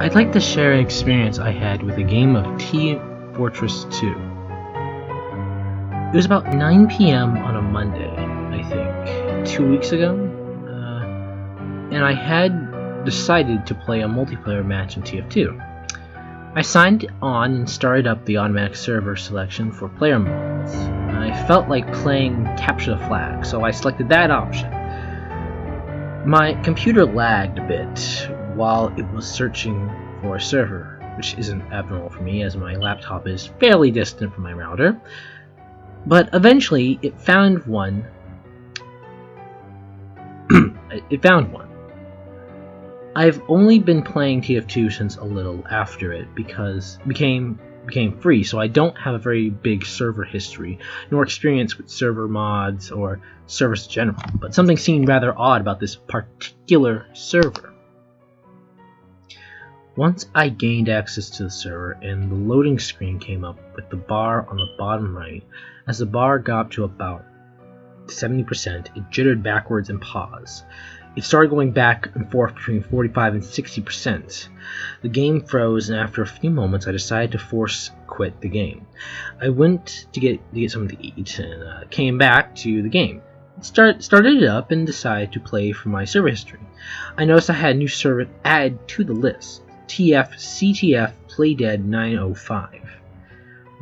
I'd like to share an experience I had with a game of T Fortress 2. It was about 9 p.m. on a Monday, I think, 2 weeks ago, and I had decided to play a multiplayer match in TF2. I signed on and started up the automatic server selection for player modes. I felt like playing Capture the Flag, so I selected that option. My computer lagged a bit while it was searching for a server, which isn't abnormal for me as my laptop is fairly distant from my router, but eventually it found one. I've only been playing TF2 since a little after it because it became free, so I don't have a very big server history nor experience with server mods or servers in general, but something seemed rather odd about this particular server. Once I gained access to the server and the loading screen came up with the bar on the bottom right, as the bar got up to about 70%, it jittered backwards and paused. It started going back and forth between 45 and 60%. The game froze, and after a few moments I decided to force quit the game. I went to get something to eat and came back to the game. Started it up and decided to play for my server history. I noticed I had a new server added to the list, TF Playdead 905,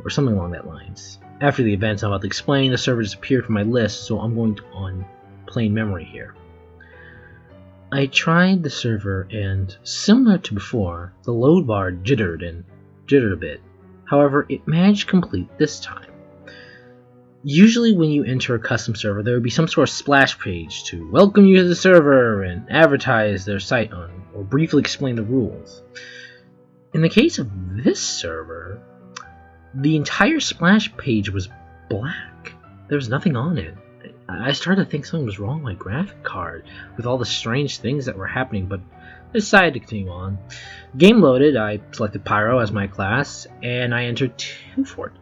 or something along that lines. After the events I'm about to explain, the server disappeared from my list, so I'm going on plain memory here. I tried the server, and similar to before, the load bar jittered a bit. However, it managed to complete this time. Usually when you enter a custom server, there would be some sort of splash page to welcome you to the server and advertise their site on, or briefly explain the rules. In the case of this server, the entire splash page was black. There was nothing on it. I started to think something was wrong with my graphic card with all the strange things that were happening, but I decided to continue on. Game loaded, I selected Pyro as my class, and I entered 2 Fort.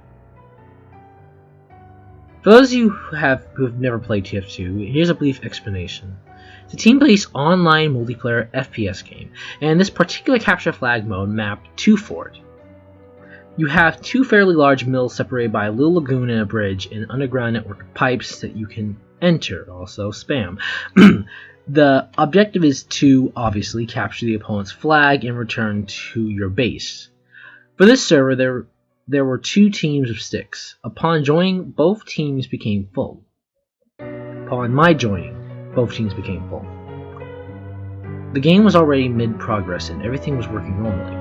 For those of you who have never played TF2, here's a brief explanation. It's a team-based online multiplayer FPS game, and this particular capture flag mode mapped 2 Fort. You have 2 fairly large mills separated by a little lagoon and a bridge, and an underground network of pipes that you can enter, also spam. The objective is to, obviously, capture the opponent's flag and return to your base. For this server, there were 2 teams of 6. Upon joining, both teams became full. Upon my joining, both teams became full. The game was already mid-progress and everything was working normally.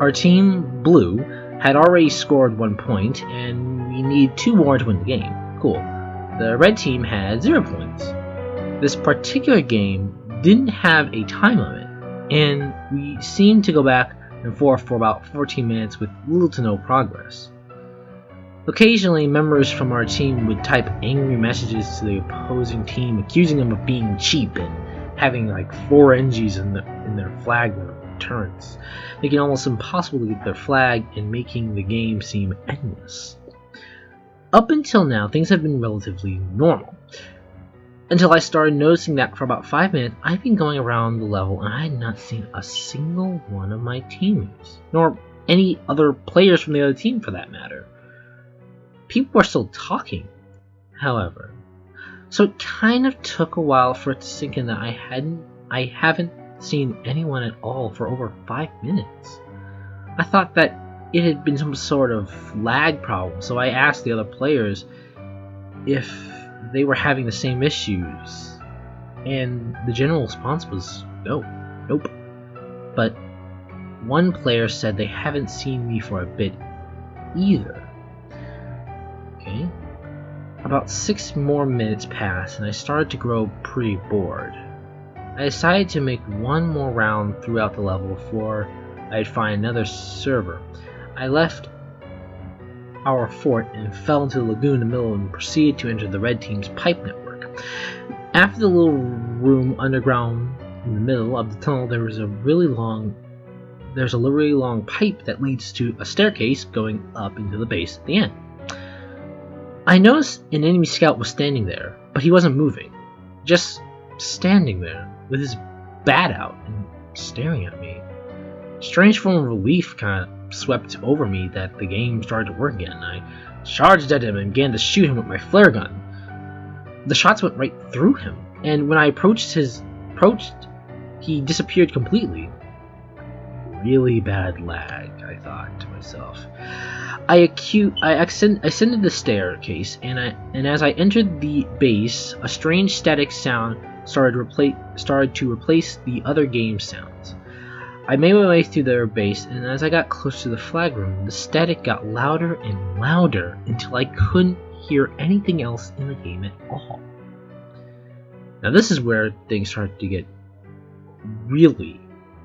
Our team, Blue, had already scored 1 point, and we need 2 more to win the game. Cool. The red team had 0 points. This particular game didn't have a time limit, and we seemed to go back and forth for about 14 minutes with little to no progress. Occasionally, members from our team would type angry messages to the opposing team, accusing them of being cheap and having like 4 NGs in their flag turrets, making it almost impossible to get their flag and making the game seem endless. Up until now, things have been relatively normal, until I started noticing that for about 5 minutes I've been going around the level and I had not seen a single one of my teammates, nor any other players from the other team for that matter. People were still talking, however, so it kind of took a while for it to sink in that I haven't seen anyone at all for over 5 minutes. I thought that it had been some sort of lag problem, so I asked the other players if they were having the same issues, and the general response was nope. But one player said they haven't seen me for a bit either. Okay. About 6 more minutes passed, and I started to grow pretty bored. I decided to make one more round throughout the level before I'd find another server. I left our fort and fell into the lagoon in the middle and proceeded to enter the red team's pipe network. After the little room underground in the middle of the tunnel, there's a really long pipe that leads to a staircase going up into the base at the end. I noticed an enemy scout was standing there, but he wasn't moving, just standing there with his bat out and staring at me. strange form of relief kind of swept over me that the game started to work again. I charged at him and began to shoot him with my flare gun. The shots went right through him, and when I approached, he disappeared completely. Really bad lag, I thought to myself. I ascended the staircase, and as I entered the base, a strange static sound started to replace the other game sounds. I made my way through their base, and as I got close to the flag room, the static got louder and louder until I couldn't hear anything else in the game at all. Now this is where things started to get really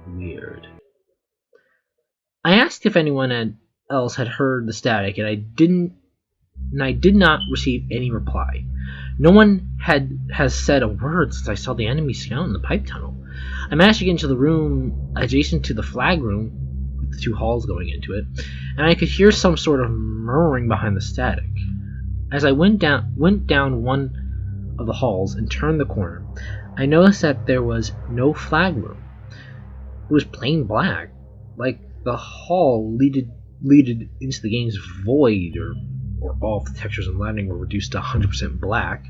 weird. I asked if anyone else had heard the static, and I did not receive any reply. No one has said a word since I saw the enemy scout in the pipe tunnel. I managed to get into the room adjacent to the flag room, with the two halls going into it, and I could hear some sort of murmuring behind the static. As I went down one of the halls and turned the corner, I noticed that there was no flag room. It was plain black, like the hall leaded into the game's void, or all of the textures and lighting were reduced to 100% black.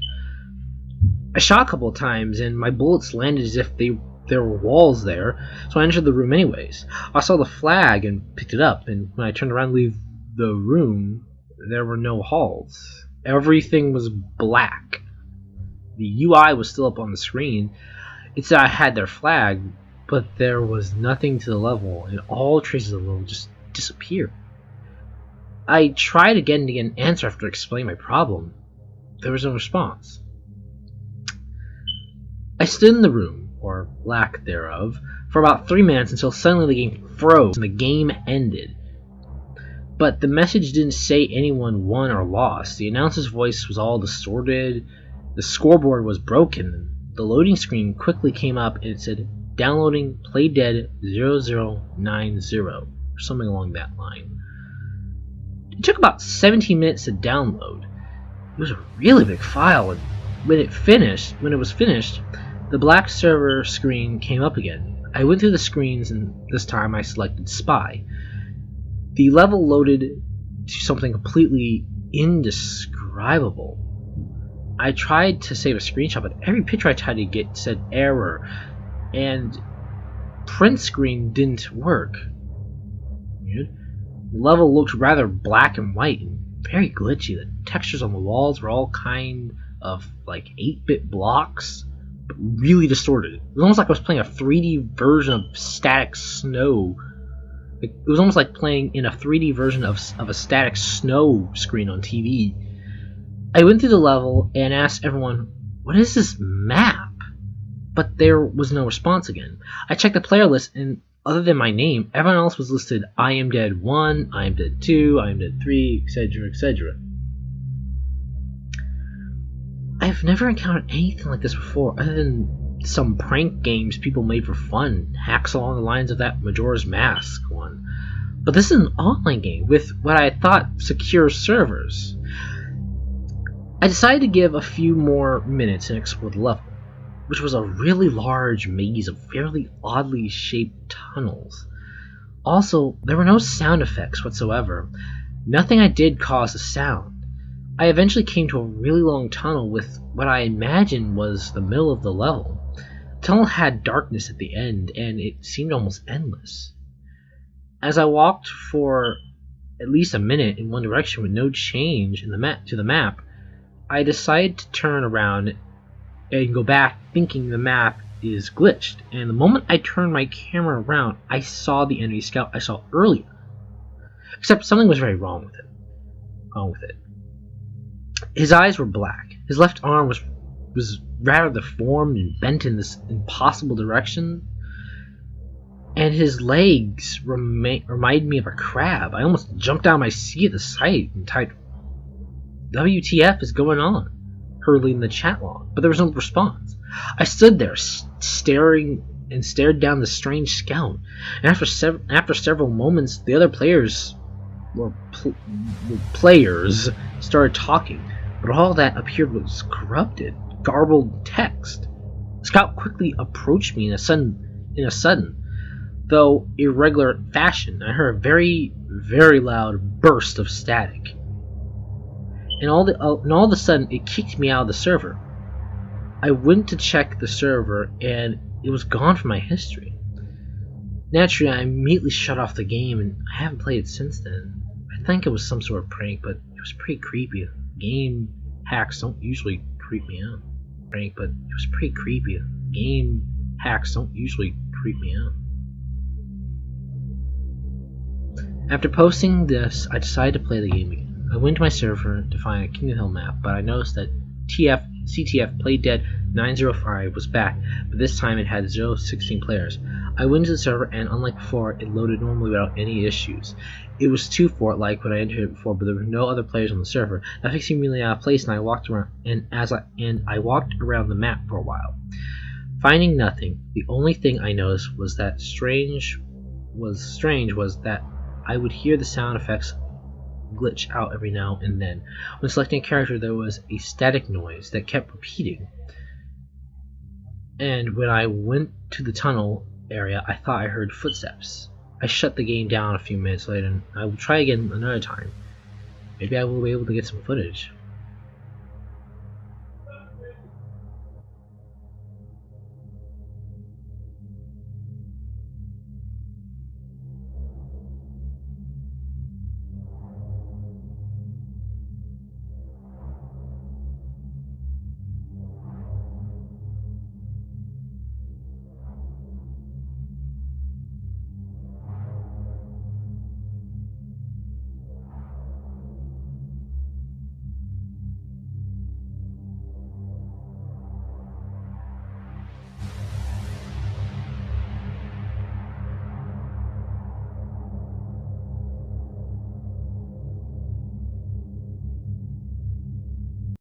I shot a couple of times, and my bullets landed as if there were walls there, so I entered the room anyways. I saw the flag and picked it up, and when I turned around to leave the room, there were no halls. Everything was black. The UI was still up on the screen. It said I had their flag, but there was nothing to the level, and all traces of the level just disappeared. I tried again to get an answer after explaining my problem. There was no response. I stood in the room, or lack thereof, for about 3 minutes until suddenly the game froze and the game ended. But the message didn't say anyone won or lost. The announcer's voice was all distorted, the scoreboard was broken, the loading screen quickly came up and it said, "Downloading Playdead 0090, or something along that line. It took about 17 minutes to download. It was a really big file, and when it was finished, the black server screen came up again. I went through the screens, and this time I selected Spy. The level loaded to something completely indescribable. I tried to save a screenshot, but every picture I tried to get said error, and print screen didn't work. Weird. The level looked rather black and white and very glitchy. The textures on the walls were all kind of like 8-bit blocks, but really distorted. It was almost like I was playing a 3D version of Static Snow. It was almost like playing in a 3D version of a Static Snow screen on TV. I went through the level and asked everyone, "What is this map?" But there was no response again. I checked the player list, and other than my name, everyone else was listed I am dead 1, I am dead 2, I am dead 3, etc., etc. I've never encountered anything like this before, other than some prank games people made for fun, hacks along the lines of that Majora's Mask one. But this is an online game with what I thought secure servers. I decided to give a few more minutes and explore the level, which was a really large maze of fairly oddly shaped tunnels. Also, there were no sound effects whatsoever. Nothing I did caused a sound. I eventually came to a really long tunnel with what I imagined was the middle of the level. The tunnel had darkness at the end, and it seemed almost endless. As I walked for at least a minute in one direction with no change in to the map, I decided to turn around and go back thinking the map is glitched, and the moment I turned my camera around, I saw the enemy scout I saw earlier. Except something was very wrong with it. His eyes were black, his left arm was rather deformed and bent in this impossible direction, and his legs reminded me of a crab. I almost jumped out of my seat at the sight and typed, "WTF is going on?" hurriedly in the chat log, but there was no response. I stood there, stared down the strange scout, and after several moments, the other players started talking, but all that appeared was corrupted, garbled text. The scout quickly approached me in a sudden. though irregular fashion, I heard a very, very loud burst of static. And all of a sudden, it kicked me out of the server. I went to check the server, and it was gone from my history. Naturally, I immediately shut off the game, and I haven't played it since then. I think it was some sort of prank, but it was pretty creepy. Game hacks don't usually creep me out. But it was pretty creepy. Game hacks don't usually creep me out. After posting this, I decided to play the game again. I went to my server to find a King of the Hill map, but I noticed that CTF Playdead 905 was back, but this time it had 16 players. I went to the server, and unlike before, it loaded normally without any issues. It was too fort-like when I entered it before, but there were no other players on the server. That makes me really out of place, and I walked around I walked around the map for a while, finding nothing. The only thing I noticed was strange was that I would hear the sound effects glitch out every now and then. When selecting a character, there was a static noise that kept repeating. And when I went to the tunnel area, I thought I heard footsteps. I shut the game down a few minutes later, and I will try again another time. Maybe I will be able to get some footage.